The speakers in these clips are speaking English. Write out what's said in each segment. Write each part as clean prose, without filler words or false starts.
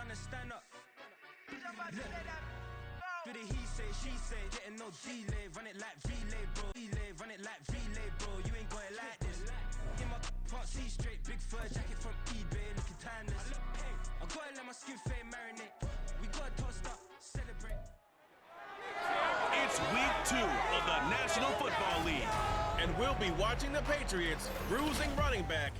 time to stand up. Do the he say, she say, getting no delay, run it like relay, bro. Relay, run it like relay, bro. You ain't going like this. In my can't see straight, big fur jacket from eBay, looking timeless. I gotta let my skin fade marinate. We gotta toast up, celebrate. It's week 2 of the National Football League, and we'll be watching the Patriots bruising running back.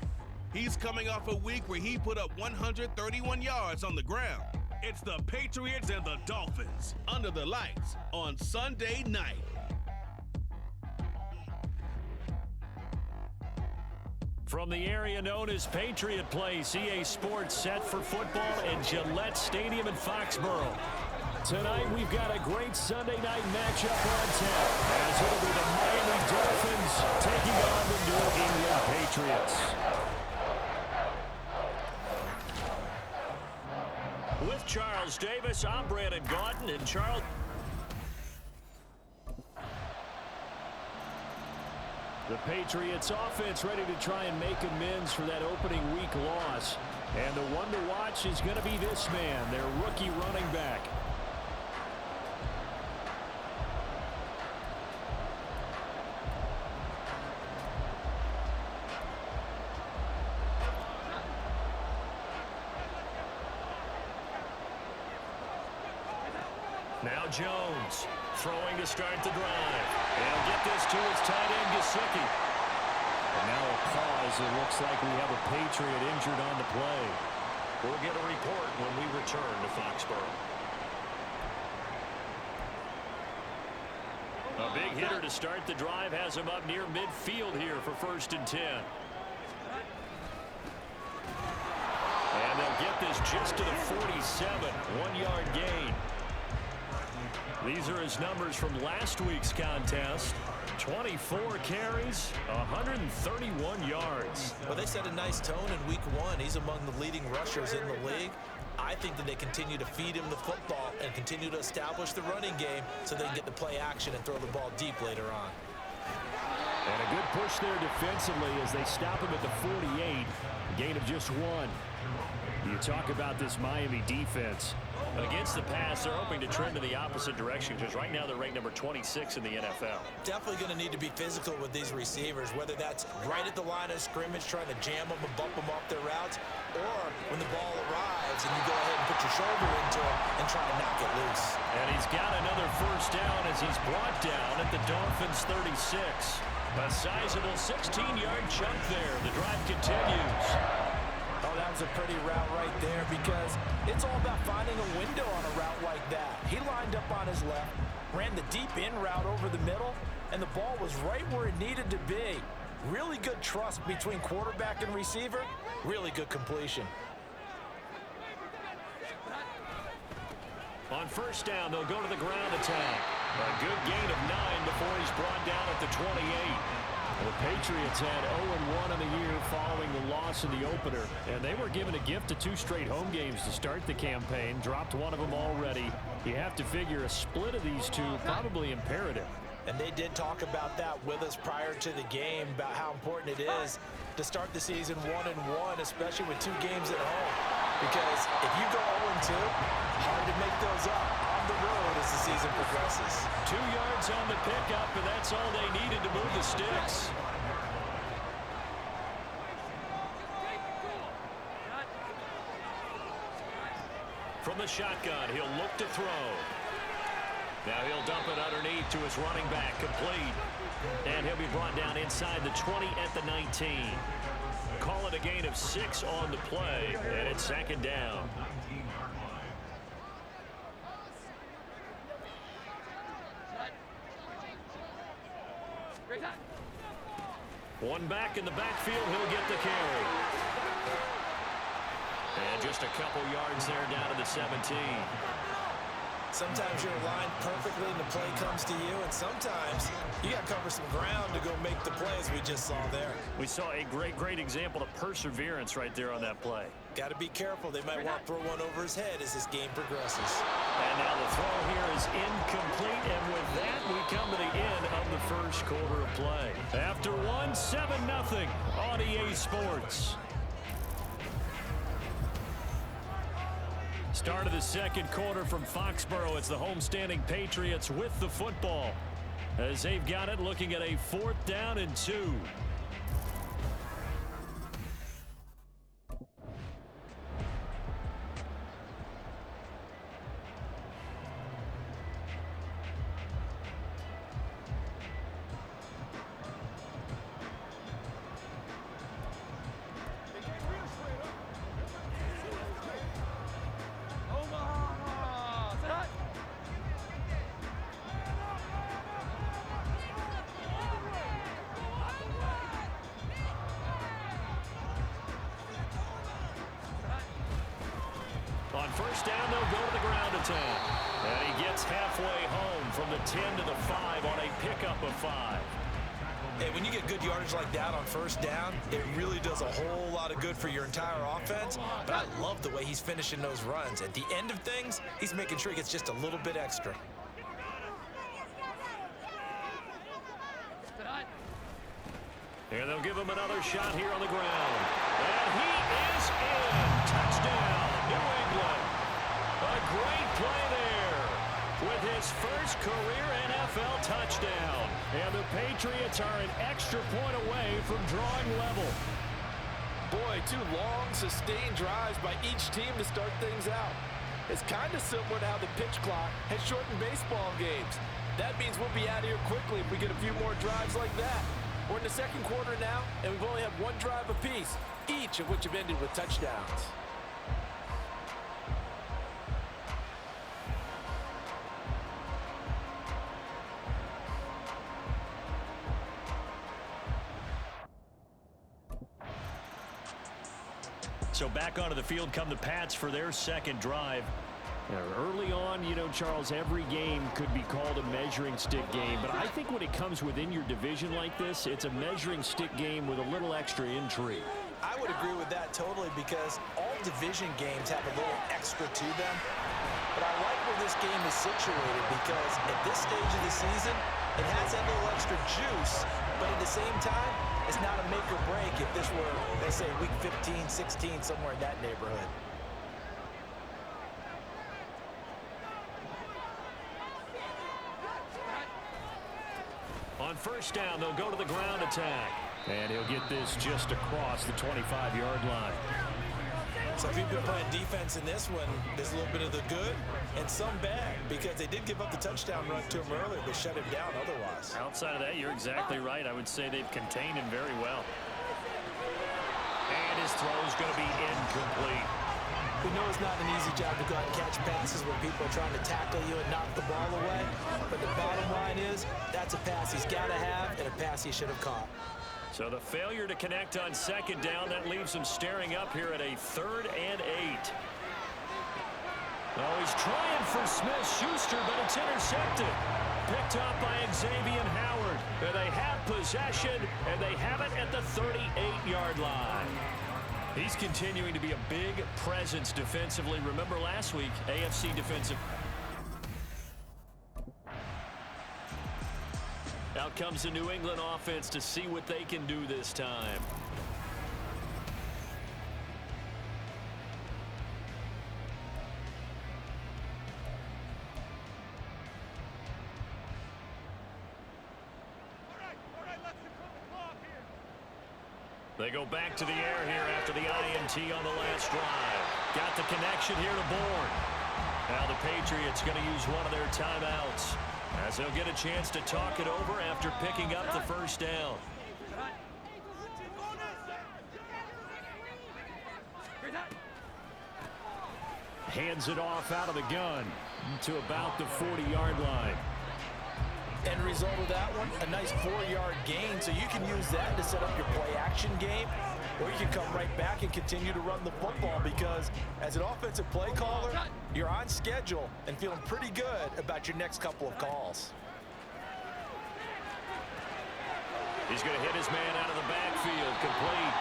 He's coming off a week where he put up 131 yards on the ground. It's the Patriots and the Dolphins under the lights on Sunday night. From the area known as Patriot Place, EA Sports set for football in Gillette Stadium in Foxborough. Tonight we've got a great Sunday night matchup on tap, as it'll be the Miami Dolphins taking on the New England Patriots. With Charles Davis, I'm Brandon Gaudin, and Charles... The Patriots offense ready to try and make amends for that opening week loss. And the one to watch is going to be this man, their rookie running back. Now Jones, throwing to start the drive. He'll get this to his tight end, Gesicki. And now a pause. It looks like we have a Patriot injured on the play. We'll get a report when we return to Foxborough. A big hitter to start the drive has him up near midfield here for 1st and 10. And they'll get this just to the 47, 1-yard gain. These are his numbers from last week's contest. 24 carries, 131 yards. Well, they set a nice tone in week 1. He's among the leading rushers in the league. I think that they continue to feed him the football and continue to establish the running game so they can get the play action and throw the ball deep later on. And a good push there defensively as they stop him at the 48. Gain of just 1. You talk about this Miami defense. Against the pass, they're hoping to trend in the opposite direction because right now they're ranked number 26 in the NFL. Definitely going to need to be physical with these receivers, whether that's right at the line of scrimmage trying to jam them and bump them off their routes, or when the ball arrives and you go ahead and put your shoulder into it and try to knock it loose. And he's got another 1st down as he's brought down at the Dolphins' 36. A sizable 16-yard chunk there. The drive continues. Oh, that was a pretty route right there because it's all about finding a window on a route like that. He lined up on his left, ran the deep in route over the middle, and the ball was right where it needed to be. Really good trust between quarterback and receiver. Really good completion. On 1st down, they'll go to the ground attack. A good gain of 9 before he's brought down at the 28. The Patriots had 0-1 in the year following the loss in the opener, and they were given a gift of 2 straight home games to start the campaign. Dropped one of them already. You have to figure a split of these two probably imperative. And they did talk about that with us prior to the game, about how important it is to start the season 1-1, especially with 2 games at home. Because if you go 0-2, hard to make those up on the road as the season progresses. 2 yards on the pickup, and that's all they needed to move the sticks. From the shotgun, he'll look to throw. Now he'll dump it underneath to his running back, complete. And he'll be brought down inside the 20 at the 19. Call it a gain of 6 on the play, and it's 2nd down. One back in the backfield, he'll get the carry. And just a couple yards there down to the 17. Sometimes you're aligned perfectly and the play comes to you, and sometimes you got to cover some ground to go make the plays we just saw there. We saw a great example of perseverance right there on that play. Got to be careful. They might want to throw one over his head as this game progresses. And now the throw here is incomplete, and with that, we come to the end of the 1st quarter of play. After 7-0 on EA Sports. Start of the second quarter from Foxborough. It's the homestanding Patriots with the football as they've got it, looking at a 4th down and 2. On first down, they'll go to the ground attack. And he gets halfway home from the 10 to the 5 on a pickup of 5. Hey, when you get good yardage like that on first down, it really does a whole lot of good for your entire offense. But I love the way he's finishing those runs. At the end of things, he's making sure he gets just a little bit extra. And they'll give him another shot here on the ground. And he is in. Touchdown, New England. A great play there with his first career NFL touchdown. And the Patriots are an extra point away from drawing level. Boy, 2 long, sustained drives by each team to start things out. It's kind of similar to how the pitch clock has shortened baseball games. That means we'll be out of here quickly if we get a few more drives like that. We're in the second quarter now, and we've only had 1 drive apiece, each of which have ended with touchdowns. So back onto the field come the Pats for their second drive. Now, early on, you know, Charles, every game could be called a measuring stick game, but I think when it comes within your division like this, it's a measuring stick game with a little extra intrigue. I would agree with that totally because all division games have a little extra to them. But I like where this game is situated because at this stage of the season, it has that little extra juice, but at the same time, it's not a make or break if this were, let's say, week 15, 16, somewhere in that neighborhood. On first down, they'll go to the ground attack. And he'll get this just across the 25-yard line. So if you've been playing defense in this one, there's a little bit of the good and some bad because they did give up the touchdown run to him earlier, but shut him down otherwise. Outside of that, you're exactly right. I would say they've contained him very well. And his throw is going to be incomplete. We know it's not an easy job to go out and catch passes when people are trying to tackle you and knock the ball away. But the bottom line is, that's a pass he's got to have and a pass he should have caught. So the failure to connect on second down, that leaves him staring up here at a 3rd and 8. Oh, he's trying for Smith-Schuster, but it's intercepted. Picked up by Xavier Howard. And they have possession, and they have it at the 38-yard line. He's continuing to be a big presence defensively. Remember last week, AFC defensive. Out comes the New England offense to see what they can do this time. They go back to the air here after the INT on the last drive. Got the connection here to Bourne. Now the Patriots going to use one of their timeouts as they'll get a chance to talk it over after picking up the first down. Hands it off out of the gun to about the 40-yard line. End result of that one, a nice 4-yard gain, so you can use that to set up your play-action game, or you can come right back and continue to run the football because as an offensive play caller, you're on schedule and feeling pretty good about your next couple of calls. He's going to hit his man out of the backfield, complete.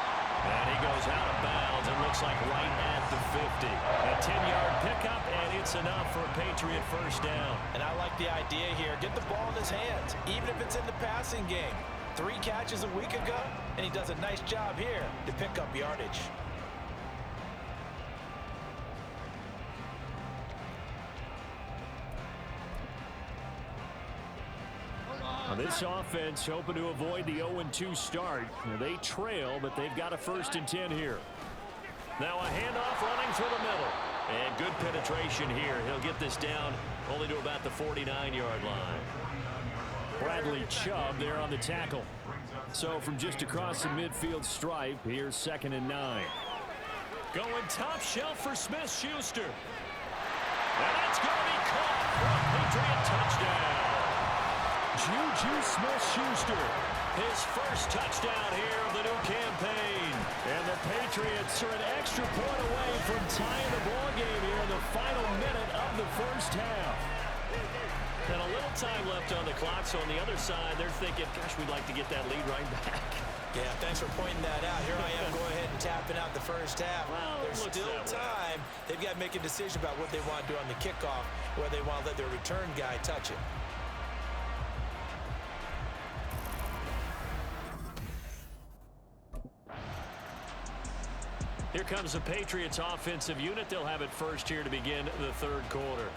And he goes out of bounds. It looks like right at the 50. A 10-yard pickup, and it's enough for a Patriot first down. And I like the idea here. Get the ball in his hands, even if it's in the passing game. 3 catches a week ago, and he does a nice job here to pick up yardage. This offense hoping to avoid the 0-2 start. They trail, but they've got a 1st and 10 here. Now a handoff running through the middle. And good penetration here. He'll get this down only to about the 49-yard line. Bradley Chubb there on the tackle. So from just across the midfield stripe, here's 2nd and 9. Going top shelf for Smith-Schuster. And that's going to be caught for a Patriot touchdown. Juju Smith-Schuster, his first touchdown here of the new campaign. And the Patriots are an extra point away from tying the ball game here in the final minute of the first half. And a little time left on the clock, so on the other side, they're thinking, gosh, we'd like to get that lead right back. Yeah, thanks for pointing that out. Here I am going ahead and tapping out the first half. Well, there's still time. They've got to make a decision about what they want to do on the kickoff, whether they want to let their return guy touch it. Here comes the Patriots offensive unit. They'll have it first here to begin the 3rd quarter.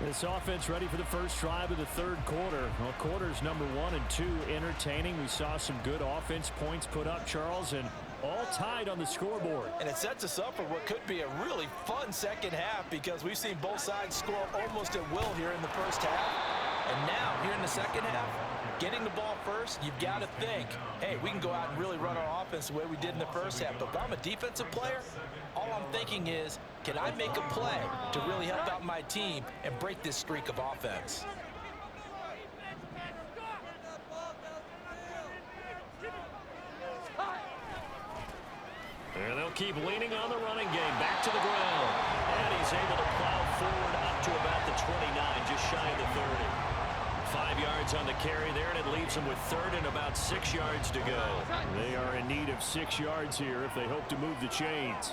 This offense ready for the first drive of the 3rd quarter. Well, quarters number 1 and 2 entertaining. We saw some good offense points put up, Charles, and all tied on the scoreboard. And it sets us up for what could be a really fun second half because we've seen both sides score almost at will here in the first half. And now, here in the second half, getting the ball first, you've got to think, hey, we can go out and really run our offense the way we did in the first half. But if I'm a defensive player, all I'm thinking is, can I make a play to really help out my team and break this streak of offense? And they'll keep leaning on the running game. Back to the ground. And he's able to plow forward up to about the 29, just shy of the 30. 5 yards on the carry there, and it leaves them with 3rd and about 6 yards to go. They are in need of 6 yards here if they hope to move the chains.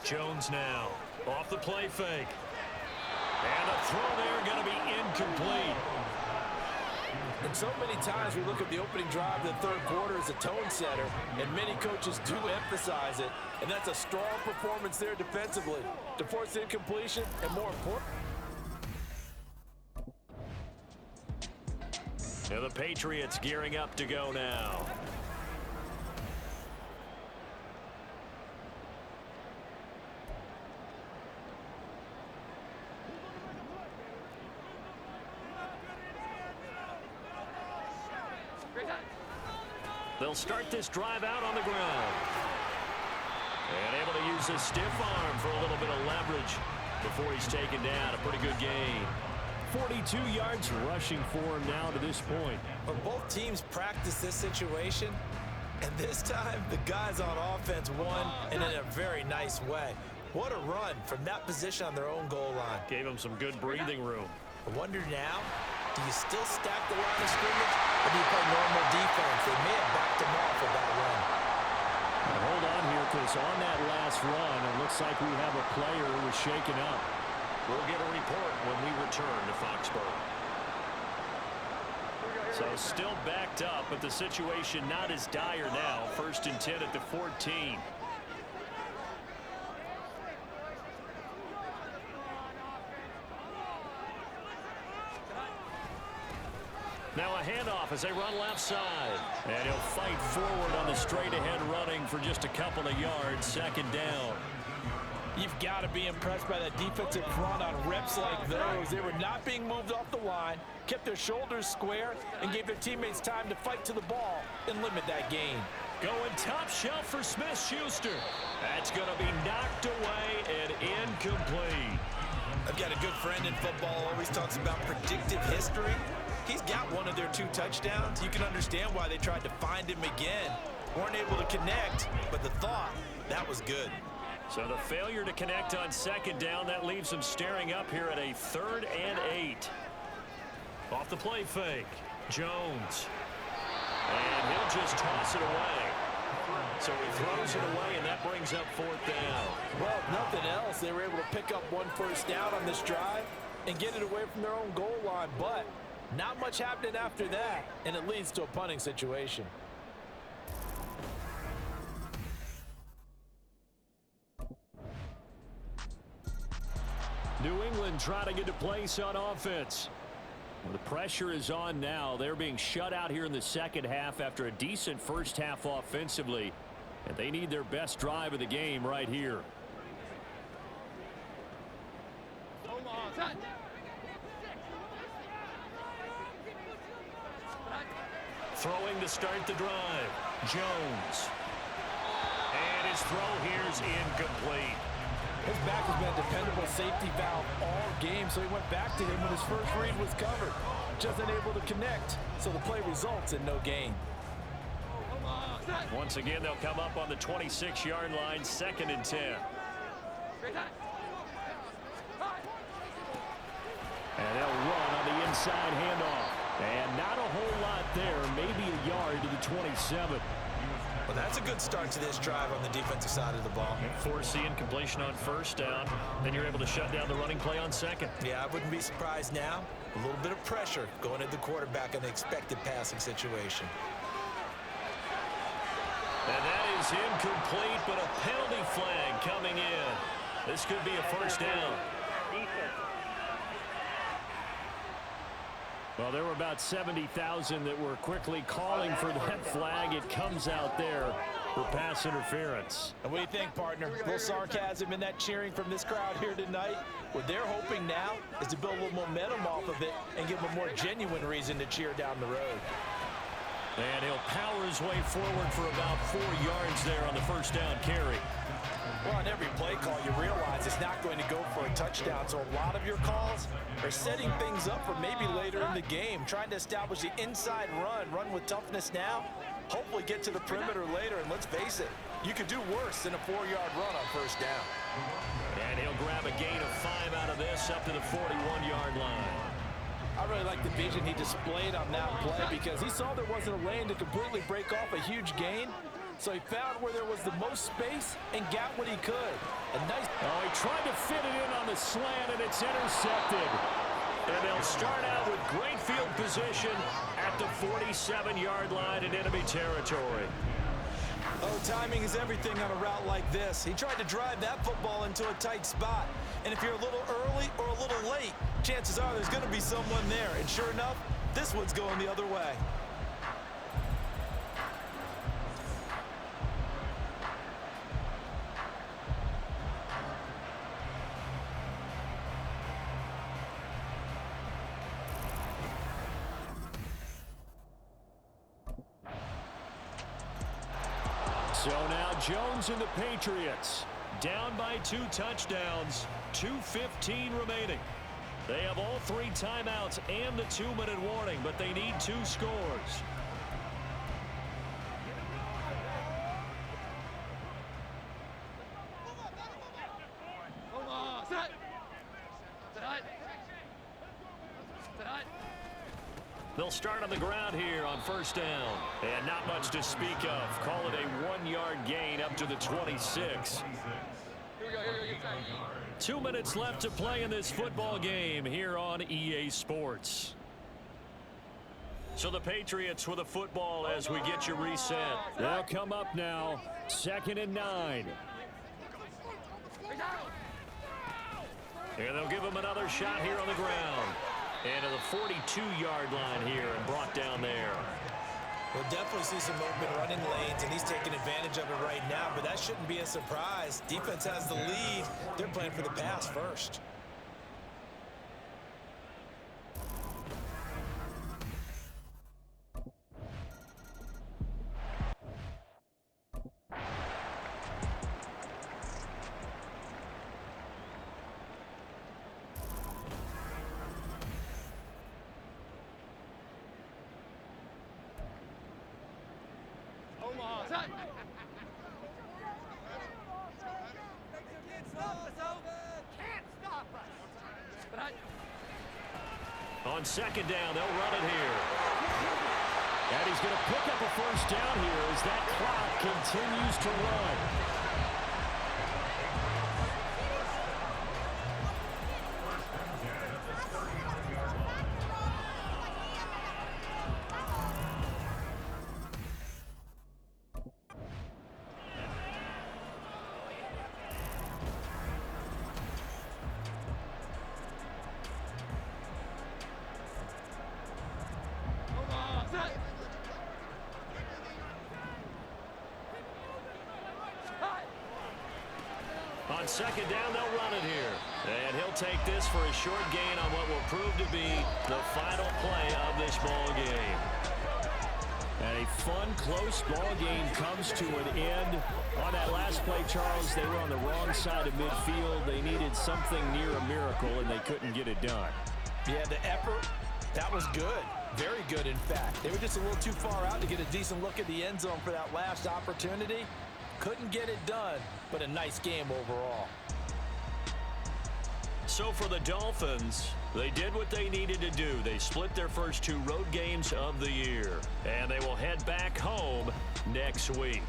Jones now off the play fake. And the throw there going to be incomplete. And so many times we look at the opening drive of the 3rd quarter as a tone setter, and many coaches do emphasize it, and that's a strong performance there defensively to force incompletion and more important. And the Patriots gearing up to go now. They'll start this drive out on the ground. And able to use his stiff arm for a little bit of leverage before he's taken down. A pretty good gain. 42 yards rushing for him now to this point. Well, both teams practice this situation, and this time the guys on offense won, and in a very nice way. What a run from that position on their own goal line. Gave him some good breathing room. I wonder now, do you still stack the line of scrimmage, or do you play normal defense? They may have backed him off with that run. Now hold on here, because on that last run, it looks like we have a player who was shaken up. We'll get a report when we return to Foxborough. So still backed up, but the situation not as dire now. 1st and 10 at the 14. Now a handoff as they run left side. And he'll fight forward on the straight-ahead running for just a couple of yards. 2nd down. You've got to be impressed by that defensive front on reps like those. They were not being moved off the line, kept their shoulders square, and gave their teammates time to fight to the ball and limit that gain. Going top shelf for Smith-Schuster. That's going to be knocked away and incomplete. I've got a good friend in football, always talks about predictive history. He's got one of their 2 touchdowns. You can understand why they tried to find him again. Weren't able to connect, but the thought, that was good. So the failure to connect on 2nd down, that leaves them staring up here at a 3rd and 8. Off the play fake, Jones. And he'll just toss it away. So he throws it away, and that brings up 4th down. Well, if nothing else, they were able to pick up 1 first down on this drive and get it away from their own goal line. But not much happening after that, and it leads to a punting situation. New England trying to get to place on offense. Well, the pressure is on now. They're being shut out here in the second half after a decent first half offensively. And they need their best drive of the game right here. Throwing to start the drive. Jones. And his throw here is incomplete. His back has been a dependable safety valve all game, so he went back to him when his first read was covered. Just unable to connect, so the play results in no gain. Once again, they'll come up on the 26-yard line, 2nd and 10. And they'll run on the inside handoff. And not a whole lot there, maybe a yard to the 27. Well, that's a good start to this drive on the defensive side of the ball. Force the incompletion on first down. Then you're able to shut down the running play on second. Yeah, I wouldn't be surprised now. A little bit of pressure going at the quarterback in an expected passing situation. And that is incomplete, but a penalty flag coming in. This could be a first down. Well, there were about 70,000 that were quickly calling for that flag. It comes out there for pass interference. And what do you think, partner? A little sarcasm in that cheering from this crowd here tonight. What they're hoping now is to build a little momentum off of it and give them a more genuine reason to cheer down the road. And he'll power his way forward for about 4 yards there on the first down carry. Well, on every play call, you realize it's not going to go for a touchdown. So a lot of your calls are setting things up for maybe later in the game, trying to establish the inside run with toughness now, hopefully get to the perimeter later. And let's face it, you could do worse than a 4-yard run on first down. And he'll grab a gain of 5 out of this up to the 41-yard line. I really like the vision he displayed on that play because he saw there wasn't a lane to completely break off a huge gain. So he found where there was the most space and got what he could. A nice. Oh, he tried to fit it in on the slant, and it's intercepted. And they'll start out with great field position at the 47-yard line in enemy territory. Oh, timing is everything on a route like this. He tried to drive that football into a tight spot. And if you're a little early or a little late, chances are there's going to be someone there. And sure enough, this one's going the other way. So now Jones and the Patriots down by 2 touchdowns, 2:15 remaining. They have all 3 timeouts and the 2-minute warning, but they need 2 scores. They'll start on the ground here on first down. And not much to speak of. Call it a 1-yard gain up to the 26. 2 minutes left to play in this football game here on EA Sports. So the Patriots with a football as we get you reset. They'll come up now. 2nd and 9. And they'll give him another shot here on the ground. And to the 42-yard line here and brought down there. We'll definitely see some open running lanes, and he's taking advantage of it right now, but that shouldn't be a surprise. Defense has the lead. They're playing for the pass first. On second down, they'll run it here. And he's going to pick up a first down here as that clock continues to run. On second down, they'll run it here. And he'll take this for a short gain on what will prove to be the final play of this ball game. And a fun, close ball game comes to an end. On that last play, Charles, they were on the wrong side of midfield. They needed something near a miracle, and they couldn't get it done. Yeah, the effort, that was good. Very good, in fact. They were just a little too far out to get a decent look at the end zone for that last opportunity. Couldn't get it done, but a nice game overall. So for the Dolphins, they did what they needed to do. They split their first 2 road games of the year, and they will head back home next week.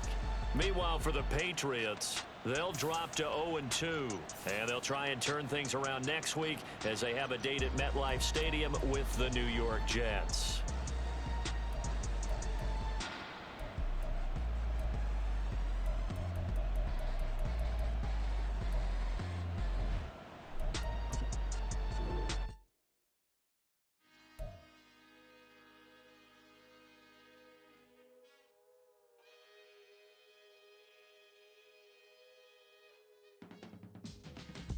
Meanwhile, for the Patriots, they'll drop to 0-2, and they'll try and turn things around next week as they have a date at MetLife Stadium with the New York Jets.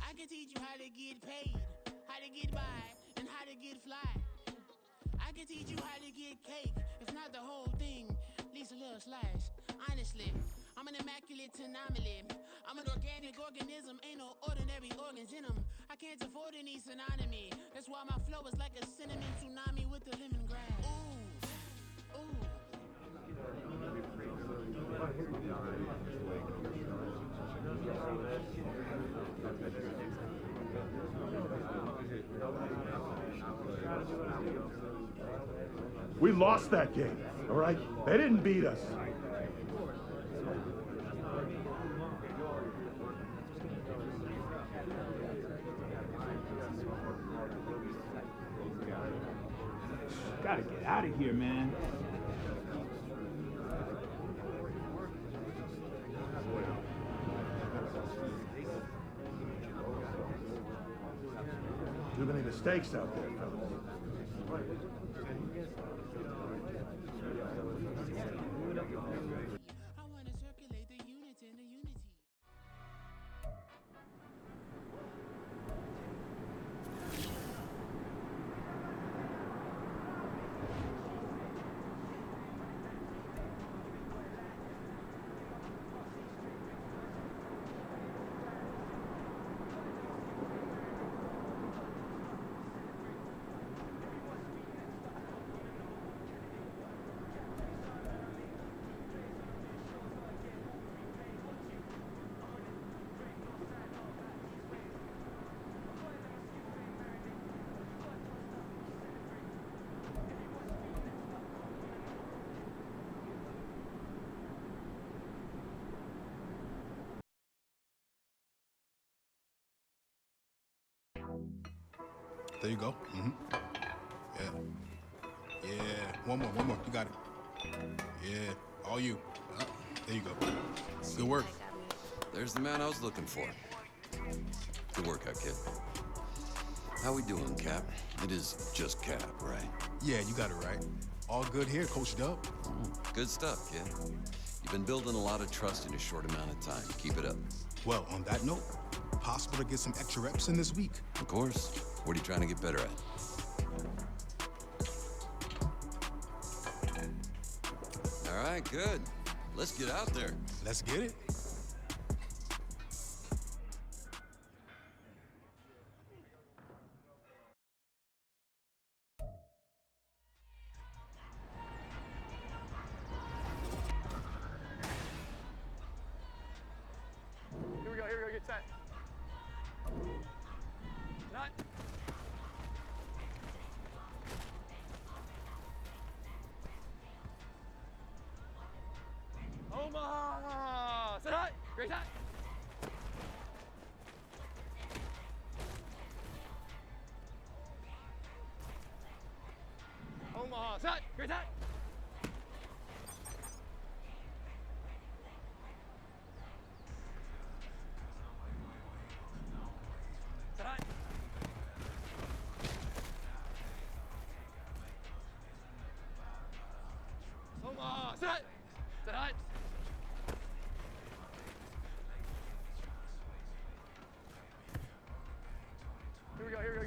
I can teach you how to get paid, how to get by, and how to get fly. I can teach you how to get cake, if not the whole thing, at least a little slice. Honestly, I'm an immaculate anomaly. I'm an organic organism, ain't no ordinary organs in them. I can't afford any synonymy. That's why my flow is like a cinnamon tsunami with the lemongrass. Ooh, ooh. We lost that game, all right? They didn't beat us. Gotta get out of here, man. Too many mistakes out there, fellas. I want to circulate the units in the unity. There you go. Yeah. Yeah. One more. You got it. Yeah. All you. There you go. Good work. There's the man I was looking for. Good workout, kid. How we doing, Cap? It is just Cap, right? Yeah, you got it right. All good here, Coach Dub. Good stuff, kid. You've been building a lot of trust in a short amount of time. Keep it up. Well, on that note, possible to get some extra reps in this week. Of course. What are you trying to get better at? All right, good. Let's get out there. Let's get it. Here we go, get set. Nut. Omaha! Set high! Great high! Omaha! Set! Great high! Set high! Omaha! Set! Set high!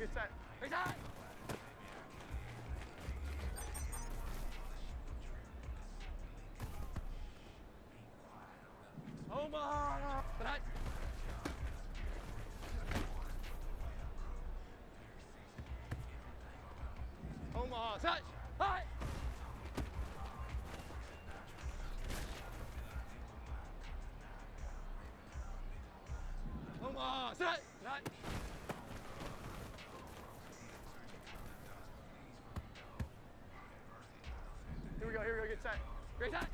get set. Great time. Omaha. Tonight. Omaha. Touch. Hi. Omaha. Set. Tonight. Here we go, get set. Great time.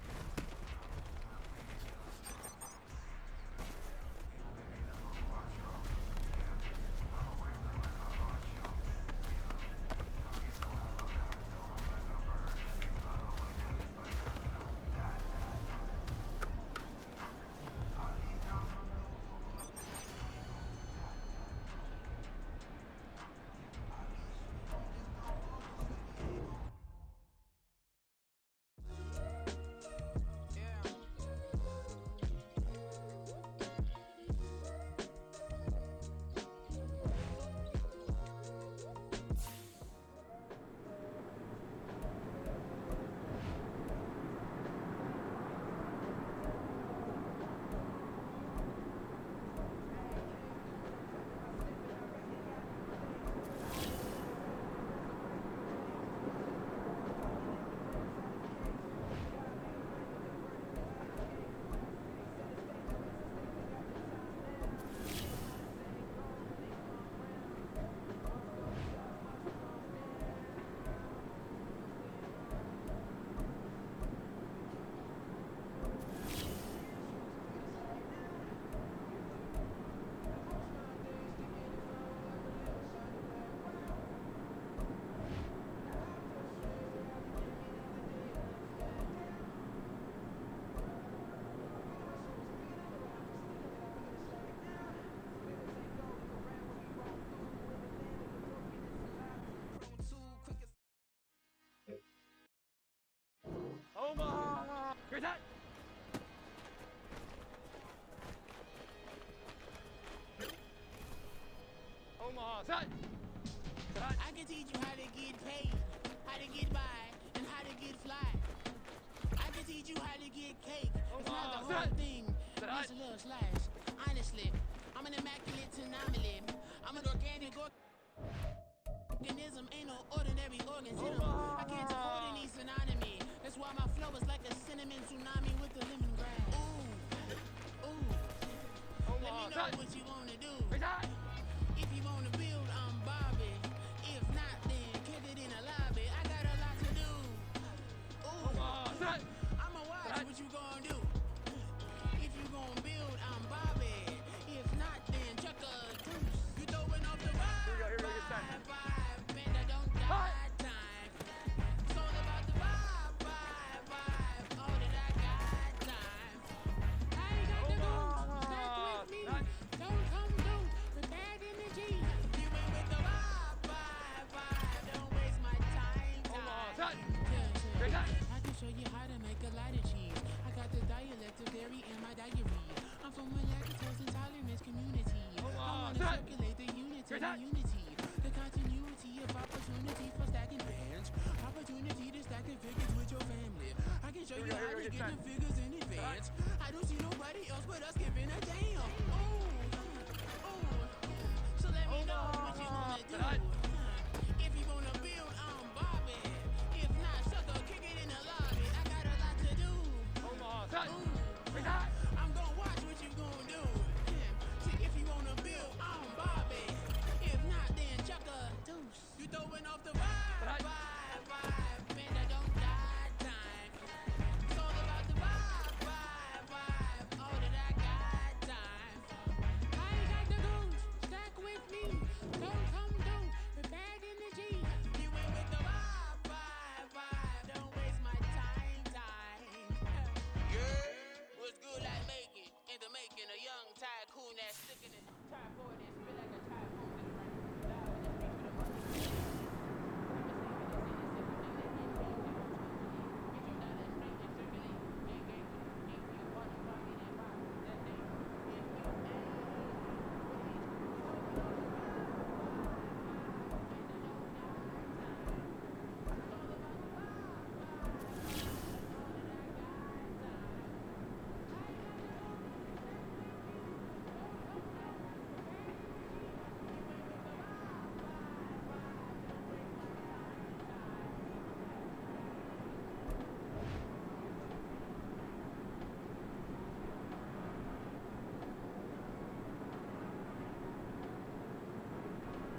Omaha. Great time. Omaha. Set. Tonight. I can teach you how to get paid, how to get by, and how to get fly. I can teach you how to get cake. It's not the whole thing. It's a little slice. Honestly, I'm an immaculate anomaly. I'm an organic organism, ain't no ordinary organs in 'em. I can't afford any synonymy. That's why my flow is like a cinnamon tsunami with the lemongrass. Ooh, ooh. Let me know what you wanna do. If you wanna build, I'm Bobby. If not, then kick it in the lobby. I got a lot to do. Ooh, I'ma watch what you gonna do. If you gonna build, I'm Bobby. If not, then chuck a deuce. You throwing off the vibe, vibe, man, I don't die time. It's all about the vibe, vibe. All that I got time. I ain't got to go. Stuck with me. Don't come through with bad energy. You ain't with the vibe. Don't waste my time. I can show you how to make a lot of cheese. I got the dialect of dairy in my diary. I'm from a lactose intolerance community. I wanna circulate the unity, the continuity of opportunity for stacking bands. Opportunity to stack the figures with your family. I can show you how to get the figures in advance. I don't see nobody else but us giving a damn.